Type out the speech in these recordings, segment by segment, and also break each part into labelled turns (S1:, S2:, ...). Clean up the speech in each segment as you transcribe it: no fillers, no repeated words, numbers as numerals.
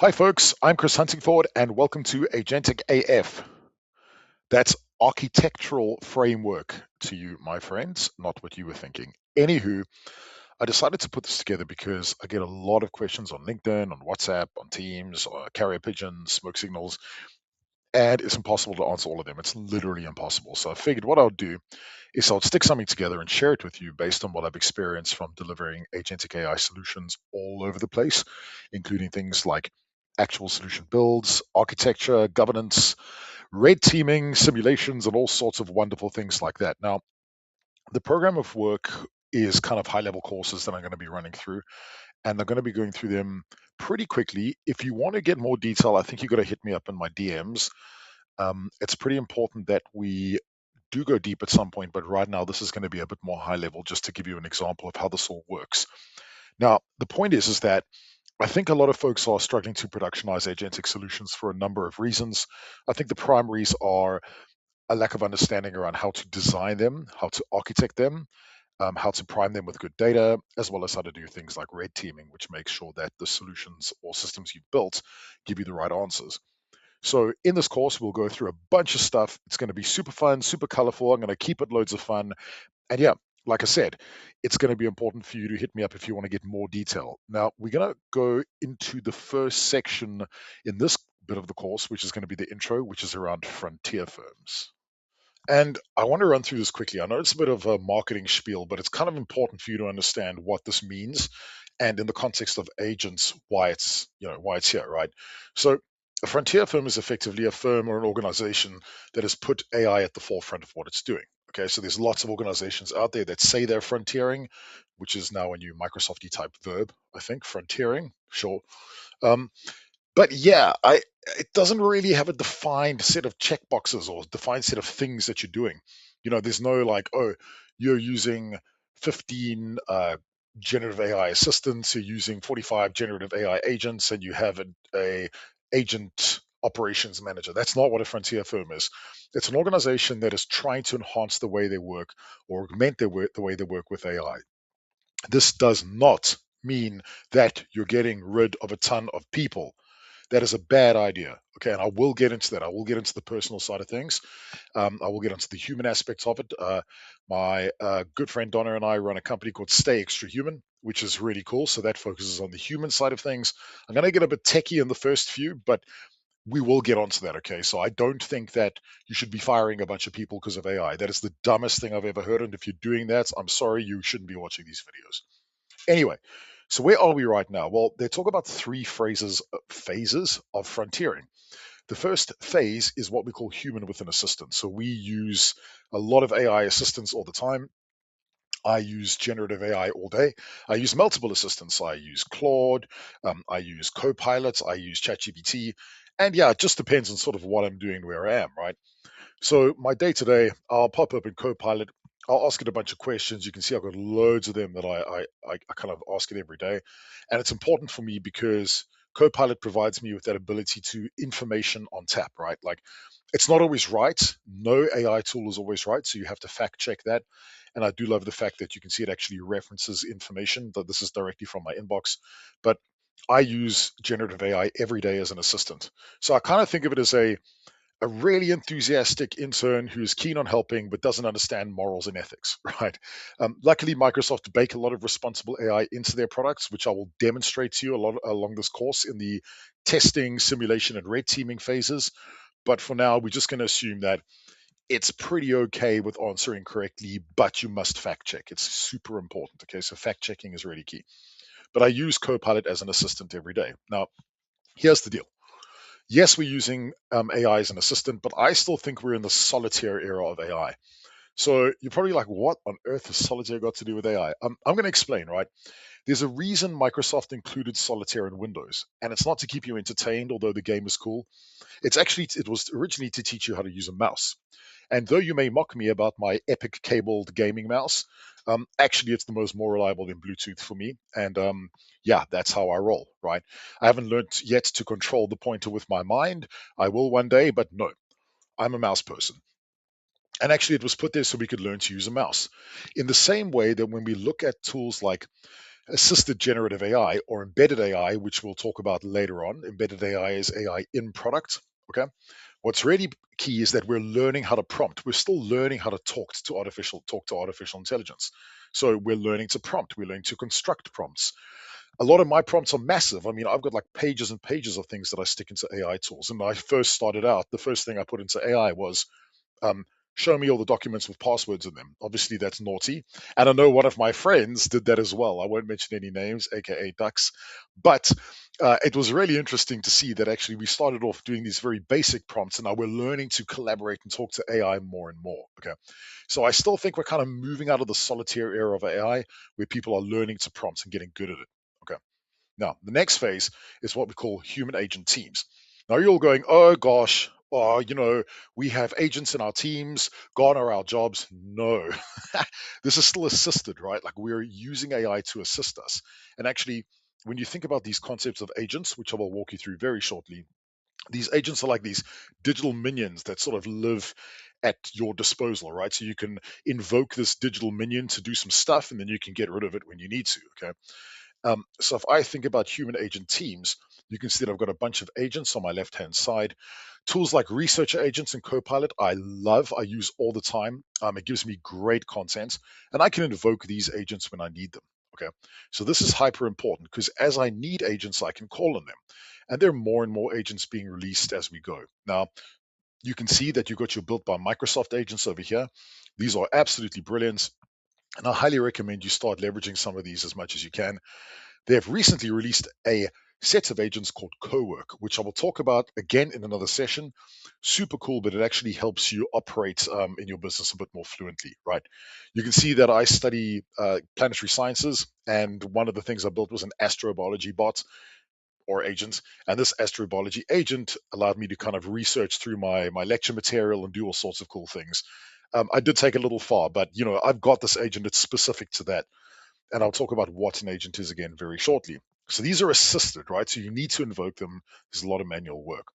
S1: Hi, folks. I'm Chris Huntingford, and welcome to Agentic AF. That's architectural framework to you, my friends, not what you were thinking. Anywho, I decided to put this together because I get a lot of questions on LinkedIn, on WhatsApp, on Teams, carrier pigeons, smoke signals, and it's impossible to answer all of them. It's literally impossible. So I figured what I'll do is I'll stick something together and share it with you based on what I've experienced from delivering agentic AI solutions all over the place, including things like actual solution builds, architecture, governance, red teaming, simulations, and all sorts of wonderful things like that. Now, the program of work is kind of high level courses that I'm going to be running through, and I'm going to be going through them pretty quickly. If you want to get more detail, I think you got to hit me up in my DMs. It's pretty important that we do go deep at some point, but right now this is going to be a bit more high level just to give you an example of how this all works. Now, the point is that I think a lot of folks are struggling to productionize agentic solutions for a number of reasons. I think the primaries are a lack of understanding around how to design them, how to architect them, how to prime them with good data, as well as how to do things like red teaming, which makes sure that the solutions or systems you've built give you the right answers. So in this course, we'll go through a bunch of stuff. It's going to be super fun, super colorful. I'm going to keep it loads of fun. And yeah, like I said, it's going to be important for you to hit me up if you want to get more detail. Now, we're going to go into the first section in this bit of the course, which is going to be the intro, which is around frontier firms. And I want to run through this quickly. I know it's a bit of a marketing spiel, but it's kind of important for you to understand what this means, and in the context of agents, why it's here, right? So, a frontier firm is effectively a firm or an organization that has put AI at the forefront of what it's doing. Okay, so there's lots of organizations out there that say they're frontiering, which is now a new Microsofty type verb, I think, frontiering. Sure. Um, but yeah, it doesn't really have a defined set of checkboxes or defined set of things that you're doing. There's no like, oh, you're using 15 generative AI assistants, you're using 45 generative AI agents, and you have a agent operations manager. That's not what a frontier firm is. It's an organization that is trying to enhance the way they work or augment the way they work with AI. This does not mean that you're getting rid of a ton of people. That is a bad idea. Okay, and I will get into that. I will get into the personal side of things. I will get into the human aspects of it. My good friend Donna and I run a company called Stay Extra Human, which is really cool. So that focuses on the human side of things. I'm going to get a bit techie in the first few, but we will get onto that. Okay, so I don't think that you should be firing a bunch of people because of AI. That is the dumbest thing I've ever heard. And if you're doing that, I'm sorry, you shouldn't be watching these videos. Anyway, so where are we right now? Well, they talk about three phases of frontiering. The first phase is what we call human with an assistant. So we use a lot of AI assistants all the time. I use generative AI all day. I use multiple assistants. I use Claude, I use Copilot, I use ChatGPT. And yeah, it just depends on sort of what I'm doing, where I am, right? So my day to day, I'll pop up in Copilot. I'll ask it a bunch of questions. You can see I've got loads of them that I kind of ask it every day, and it's important for me because Copilot provides me with that ability to information on tap. Right, like it's not always right. No AI tool is always right, so you have to fact check that. And I do love the fact that you can see it actually references information. That this is directly from my inbox, but I use generative AI every day as an assistant. So I kind of think of it as a really enthusiastic intern who's keen on helping but doesn't understand morals and ethics, right? Luckily, Microsoft bake a lot of responsible AI into their products, which I will demonstrate to you a lot along this course in the testing, simulation, and red teaming phases. But for now, we're just going to assume that it's pretty okay with answering correctly, but you must fact check. It's super important. Okay, so fact checking is really key. But I use Copilot as an assistant every day. Now, here's the deal. Yes, we're using AI as an assistant, but I still think we're in the solitaire era of AI. So you're probably like, what on earth has solitaire got to do with AI? I'm going to explain, right? There's a reason Microsoft included solitaire in Windows, and it's not to keep you entertained, although the game is cool. It was originally to teach you how to use a mouse. And though you may mock me about my epic cabled gaming mouse, actually it's the most more reliable than Bluetooth for me. And yeah, that's how I roll, right? I haven't learned yet to control the pointer with my mind. I will one day, but no, I'm a mouse person. And actually, it was put there so we could learn to use a mouse. In the same way that when we look at tools like assisted generative AI or embedded AI, which we'll talk about later on. Embedded AI is AI in product. Okay. What's really key is that we're learning how to prompt. We're still learning how to talk to artificial intelligence. So we're learning to prompt. We're learning to construct prompts. A lot of my prompts are massive. I mean, I've got like pages and pages of things that I stick into AI tools. And when I first started out, the first thing I put into AI was um, show me all the documents with passwords in them. Obviously, that's naughty. And I know one of my friends did that as well. I won't mention any names, aka Ducks. But it was really interesting to see that actually we started off doing these very basic prompts, and now we're learning to collaborate and talk to AI more and more. Okay. So I still think we're kind of moving out of the solitaire era of AI where people are learning to prompt and getting good at it. Okay. Now, the next phase is what we call human agent teams. Now, you're all going, oh gosh, we have agents in our teams, gone are our jobs. No, this is still assisted, right? Like we're using AI to assist us. And actually, when you think about these concepts of agents, which I will walk you through very shortly, these agents are like these digital minions that sort of live at your disposal, right? So you can invoke this digital minion to do some stuff and then you can get rid of it when you need to. Okay. So if I think about human agent teams, you can see that I've got a bunch of agents on my left-hand side. Tools like researcher agents and Copilot, I use all the time. It gives me great content, and I can invoke these agents when I need them. Okay, so this is hyper important because as I need agents, I can call on them, and there are more and more agents being released as we go. Now, you can see that you've got your built by Microsoft agents over here. These are absolutely brilliant, and I highly recommend you start leveraging some of these as much as you can. They have recently released a set of agents called Cowork, which I will talk about again in another session. Super cool, but it actually helps you operate in your business a bit more fluently, right? You can see that I study planetary sciences, and one of the things I built was an astrobiology bot or agent. And this astrobiology agent allowed me to kind of research through my lecture material and do all sorts of cool things. I did take a little far, but I've got this agent that's specific to that, and I'll talk about what an agent is again very shortly. So these are assisted, right? So you need to invoke them. There's a lot of manual work.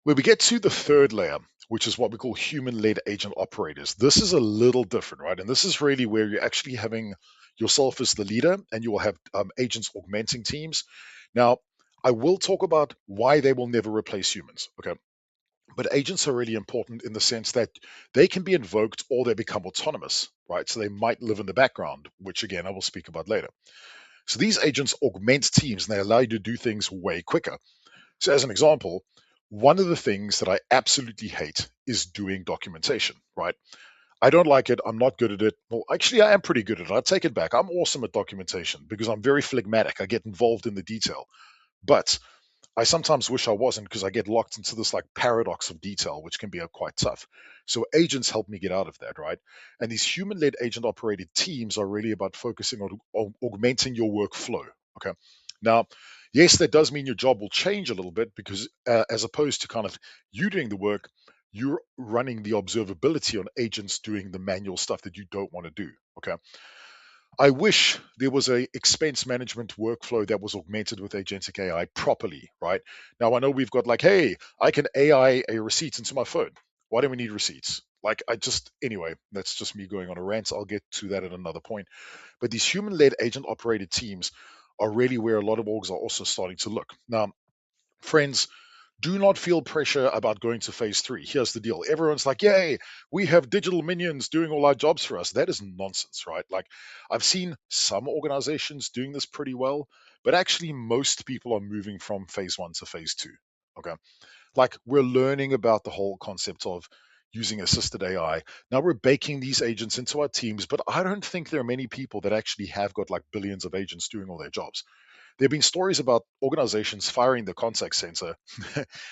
S1: When we get to the third layer, which is what we call human-led agent operators, this is a little different, right? And this is really where you're actually having yourself as the leader, and you will have agents augmenting teams. Now, I will talk about why they will never replace humans. Okay. But agents are really important in the sense that they can be invoked or they become autonomous, right? So they might live in the background, which again, I will speak about later. So these agents augment teams and they allow you to do things way quicker. So, as an example, one of the things that I absolutely hate is doing documentation, right? I don't like it. I'm not good at it. Well, actually, I am pretty good at it. I take it back. I'm awesome at documentation because I'm very phlegmatic. I get involved in the detail. But I sometimes wish I wasn't because I get locked into this like paradox of detail, which can be quite tough. So agents help me get out of that, right? And these human-led agent-operated teams are really about focusing on augmenting your workflow. Okay. Now, yes, that does mean your job will change a little bit because as opposed to kind of you doing the work, you're running the observability on agents doing the manual stuff that you don't want to do. Okay. I wish there was a expense management workflow that was augmented with agentic AI properly, right? Now I know we've got like, hey, I can AI a receipt into my phone. Why do we need receipts? Like anyway, that's just me going on a rant. I'll get to that at another point. But these human-led agent-operated teams are really where a lot of orgs are also starting to look. Now, friends, do not feel pressure about going to phase three. Here's the deal. Everyone's like, yay, we have digital minions doing all our jobs for us. That is nonsense, right? Like, I've seen some organizations doing this pretty well, but actually, most people are moving from phase one to phase two. Okay. Like, we're learning about the whole concept of using assisted AI. Now we're baking these agents into our teams, but I don't think there are many people that actually have got like billions of agents doing all their jobs. There have been stories about organizations firing the contact center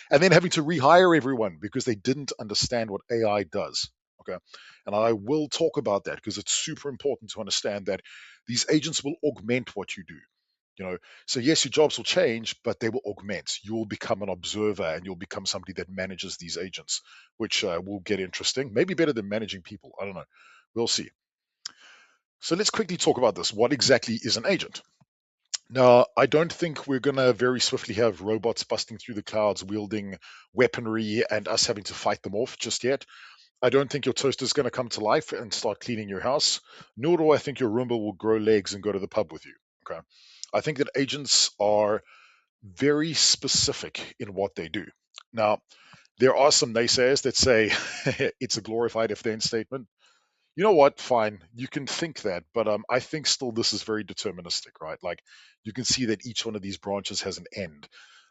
S1: and then having to rehire everyone because they didn't understand what AI does. Okay. And I will talk about that because it's super important to understand that these agents will augment what you do. You know, so yes, your jobs will change, but they will augment. You will become an observer and you'll become somebody that manages these agents, which will get interesting. Maybe better than managing people. I don't know. We'll see. So let's quickly talk about this. What exactly is an agent? Now, I don't think we're going to very swiftly have robots busting through the clouds, wielding weaponry, and us having to fight them off just yet. I don't think your toaster is going to come to life and start cleaning your house, nor do I think your Roomba will grow legs and go to the pub with you. Okay. I think that agents are very specific in what they do. Now, there are some naysayers that say it's a glorified if then statement. You know what? Fine, you can think that, but I think still this is very deterministic, right? Like you can see that each one of these branches has an end.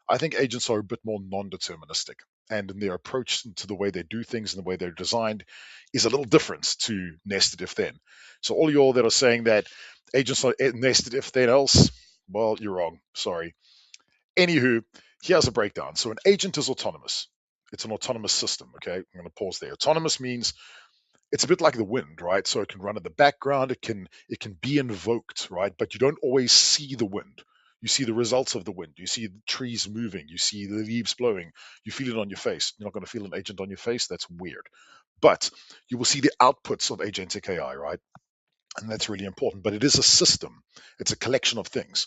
S1: I think agents are a bit more non-deterministic, and in their approach to the way they do things and the way they're designed is a little different to nested if then. So all you all that are saying that agents are nested if then else, well, you're wrong. Sorry. Anywho, here's a breakdown. So an agent is autonomous. It's an autonomous system. Okay, I'm going to pause there. Autonomous means it's a bit like the wind, right? So it can run in the background, it can be invoked, right? But you don't always see the wind. You see the results of the wind. You see the trees moving. You see the leaves blowing. You feel it on your face. You're not going to feel an agent on your face. That's weird. But you will see the outputs of agentic AI, right? And that's really important. But it is a system. It's a collection of things.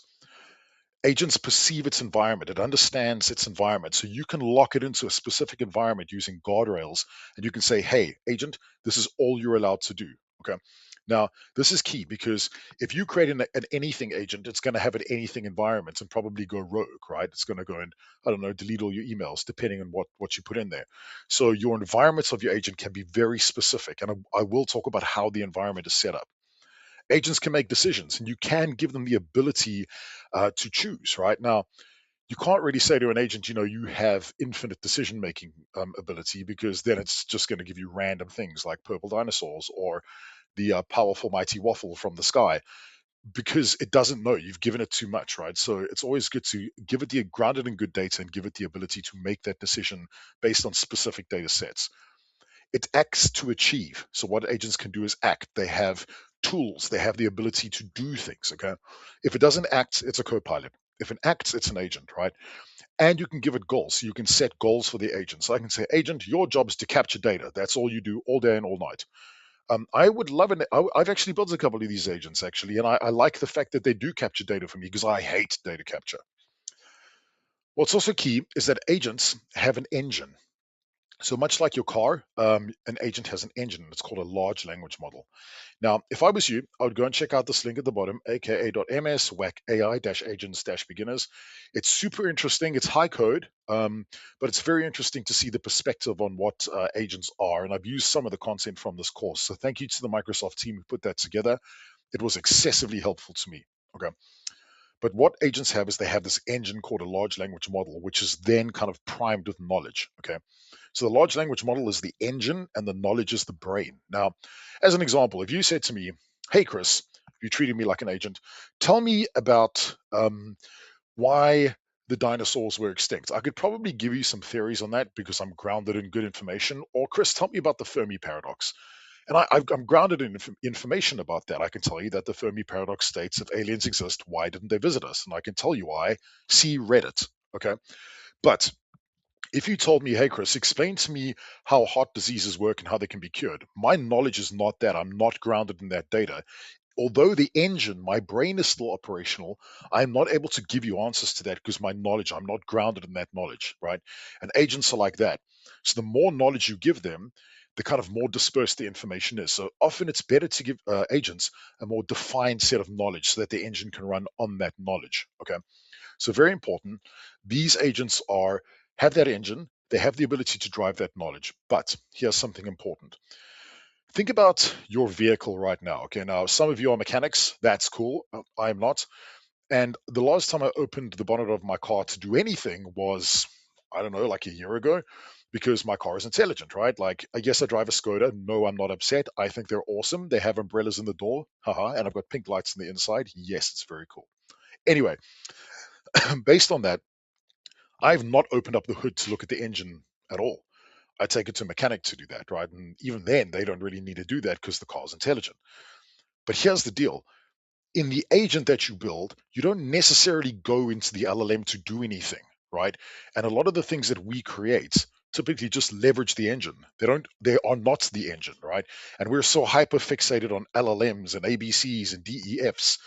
S1: Agents perceive its environment. It understands its environment. So you can lock it into a specific environment using guardrails. And you can say, hey, agent, this is all you're allowed to do. Okay. Now, this is key because if you create an anything agent, it's going to have an anything environment and probably go rogue, right? It's going to go and, I don't know, delete all your emails depending on what you put in there. So your environments of your agent can be very specific. And I will talk about how the environment is set up. Agents can make decisions and you can give them the ability to choose, right? Now, you can't really say to an agent, you have infinite decision making ability because then it's just going to give you random things like purple dinosaurs or the powerful mighty waffle from the sky because it doesn't know. You've given it too much, right? So it's always good to give it the grounded in good data and give it the ability to make that decision based on specific data sets. It acts to achieve. So what agents can do is act. They have tools. They have the ability to do things. Okay. If it doesn't act, it's a co-pilot. If it acts, it's an agent, right? And you can give it goals. So you can set goals for the agent. So I can say, agent, your job is to capture data. That's all you do all day and all night. I would love it. I've actually built a couple of these agents actually, and I like the fact that they do capture data for me because I hate data capture. What's also key is that agents have an engine. So much like your car, an agent has an engine. It's called a large language model. Now, if I was you, I would go and check out this link at the bottom, aka.ms whack AI-agents-beginners. It's super interesting. It's high code, but it's very interesting to see the perspective on what agents are. And I've used some of the content from this course. So thank you to the Microsoft team who put that together. It was excessively helpful to me. Okay. But what agents have is they have this engine called a large language model, which is then kind of primed with knowledge. Okay. So the large language model is the engine and the knowledge is the brain. Now, as an example, if you said to me, hey, Chris, you treated me like an agent, tell me about why the dinosaurs were extinct. I could probably give you some theories on that because I'm grounded in good information. Or, Chris, tell me about the Fermi paradox. And I'm grounded in information about that. I can tell you that the Fermi paradox states if aliens exist, why didn't they visit us? And I can tell you why. See Reddit. Okay. But if you told me, hey, Chris, explain to me how heart diseases work and how they can be cured, my knowledge is not that. I'm not grounded in that data. Although the engine, my brain is still operational, I'm not able to give you answers to that because my knowledge, I'm not grounded in that knowledge, right? And agents are like that. So the more knowledge you give them, the kind of more dispersed the information is. So often it's better to give agents a more defined set of knowledge so that the engine can run on that knowledge. Okay. So very important. These agents are have that engine. They have the ability to drive that knowledge. But here's something important. Think about your vehicle right now. Okay, now some of you are mechanics. That's cool. I am not. And the last time I opened the bonnet of my car to do anything was, I don't know, like a year ago, because my car is intelligent, right? Like, I guess I drive a Skoda. No, I'm not upset. I think they're awesome. They have umbrellas in the door. Haha. And I've got pink lights on the inside. Yes, it's very cool. Anyway, based on that, I've not opened up the hood to look at the engine at all. I take it to a mechanic to do that, right? And even then, they don't really need to do that because the car's intelligent. But here's the deal. In the agent that you build, you don't necessarily go into the LLM to do anything, right? And a lot of the things that we create typically just leverage the engine. They are not the engine, right? And we're so hyper fixated on LLMs and ABCs and DEFs.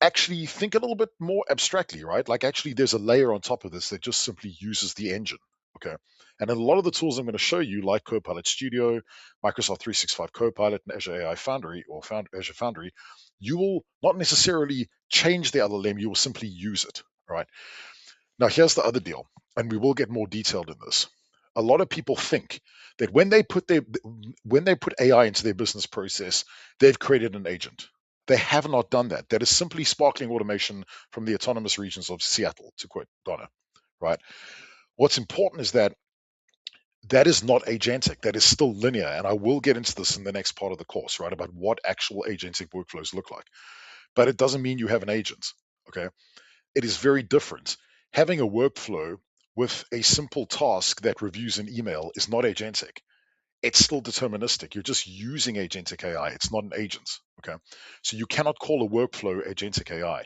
S1: Actually, think a little bit more abstractly, right? Like actually there's a layer on top of this that just simply uses the engine. Okay. And in a lot of the tools I'm going to show you, like Copilot Studio, Microsoft 365 Copilot, and Azure AI Foundry or Azure Foundry, you will not necessarily change the LLM, you will simply use it. Right. Now, here's the other deal, and we will get more detailed in this. A lot of people think that when they put AI into their business process, they've created an agent. They have not done that. That is simply sparkling automation from the autonomous regions of Seattle, to quote Donna. Right. What's important is that that is not agentic. That is still linear, and I will get into this in the next part of the course, right, about what actual agentic workflows look like. But it doesn't mean you have an agent. Okay. It is very different. Having a workflow with a simple task that reviews an email is not agentic. It's still deterministic. You're just using agentic AI. It's not an agent. Okay. So you cannot call a workflow agentic AI.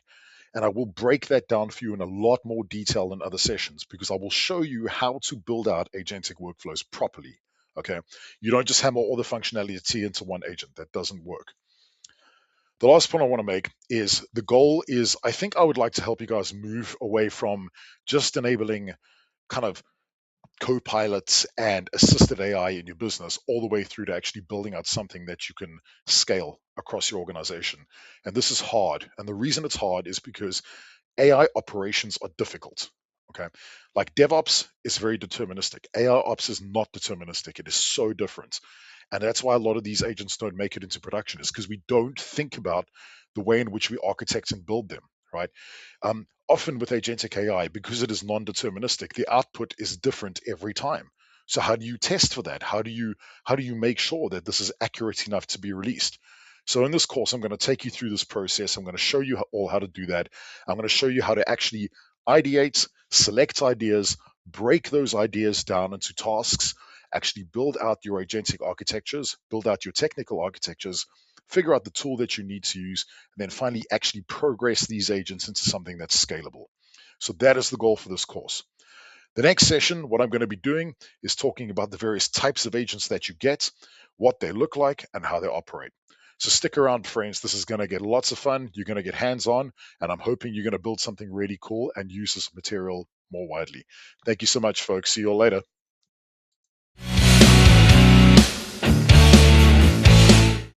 S1: And I will break that down for you in a lot more detail in other sessions because I will show you how to build out agentic workflows properly. Okay. You don't just hammer all the functionality into one agent. That doesn't work. The last point I want to make is the goal is I think I would like to help you guys move away from just enabling kind of co-pilots and assisted AI in your business all the way through to actually building out something that you can scale across your organization. And this is hard. And the reason it's hard is because AI operations are difficult. Okay. Like DevOps is very deterministic. AI ops is not deterministic. It is so different. And that's why a lot of these agents don't make it into production, is because we don't think about the way in which we architect and build them, right? Often with agentic AI, because it is non-deterministic, the output is different every time. So how do you test for that? How do you make sure that this is accurate enough to be released? So in this course, I'm going to take you through this process. I'm going to show you all how to do that. I'm going to show you how to actually ideate, select ideas, break those ideas down into tasks, actually build out your agentic architectures, build out your technical architectures, figure out the tool that you need to use, and then finally actually progress these agents into something that's scalable. So that is the goal for this course. The next session, what I'm going to be doing is talking about the various types of agents that you get, what they look like, and how they operate. So stick around, friends. This is going to get lots of fun. You're going to get hands-on, and I'm hoping you're going to build something really cool and use this material more widely. Thank you so much, folks. See you all later.